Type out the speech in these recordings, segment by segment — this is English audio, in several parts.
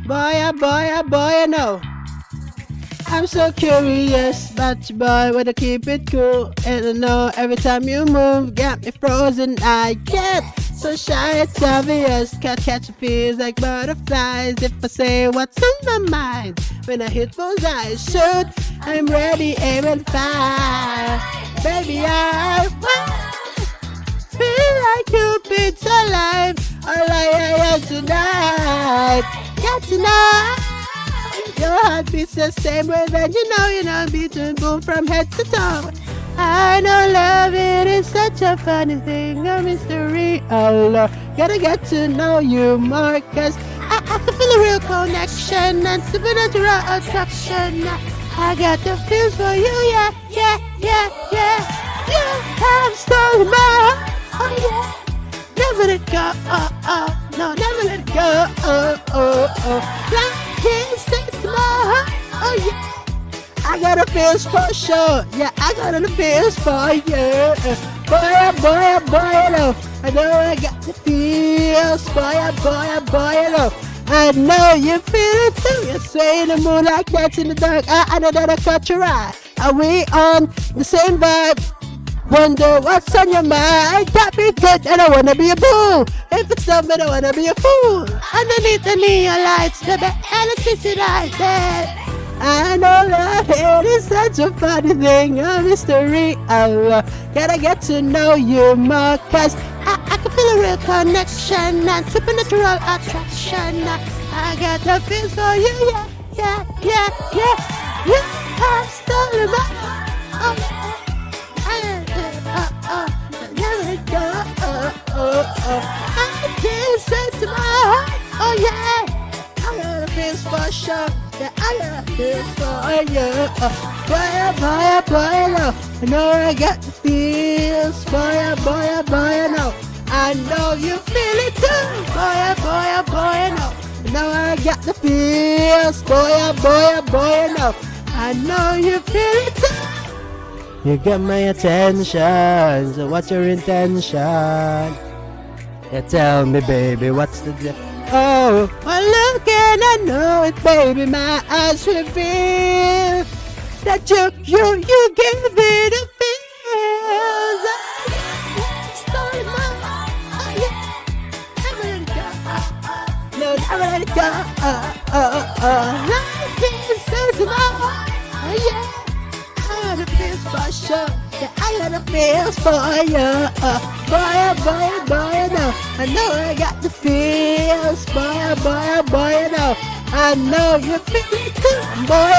Boy, I know. I'm so curious about you, boy. Wanna keep it cool, and I know every time you move, got me frozen. I get so shy, it's obvious. Can't catch a feels like butterflies. If I say what's on my mind, when I hit those eyes, shoot, I'm ready, aim and fire. Baby, I feel like Cupid's alive. All I am tonight, got tonight. Your heart beats the same way that you know, beating boom from head to toe. I know love, it is such a funny thing, a mystery. Oh Lord, gotta get to know you more, cause I can feel a real connection and supernatural attraction. I got the feels for you, yeah, yeah, yeah, yeah. You have stolen my heart, oh yeah. Never let go, oh, oh, no, never let go, oh, oh, oh. Like sticks to my heart, oh yeah. I got a feels for sure, yeah, I got the feels for you. Boy, no, I know I got the feels, boy, no. I know you feel it too. You sway in the moon like cats in the dark. I know that I caught your eye. Are we on the same vibe? Wonder what's on your mind. Got me good and I wanna be a fool. If it's not, I wanna be a fool. Underneath the neon lights, the electricity lights there. I know love, it is such a funny thing, a mystery. Oh, gotta get to know you more, cause I can feel a real connection and supernatural attraction. I got the feel for you, yeah, yeah, yeah, yeah. You have stolen my heart, oh yeah. Never go, I can't say to my heart, oh yeah. I got a feels for sure, yeah, I got a feels for you. Boy, no, I know I got the feels, boy, no. I know you feel it too, boy, no. I know I got the feels, boy, no. I know you feel it too. You got my attention, so what's your intention? Yeah, tell me, baby, what's the deal? Oh, well, look and I know it, baby, my eyes reveal that you give me the feels. Story, oh yeah, never let it go, no, never let it go, like this is my heart, oh yeah. I got the feels for sure, yeah, I got the feels for you. Boy, no, I know I got the feels, boy, no. I know you feel it too, boy,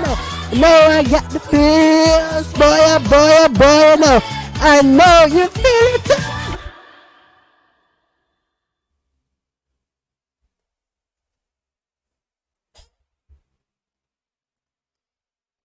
no. I know I got the feels, boy, no. I know you feel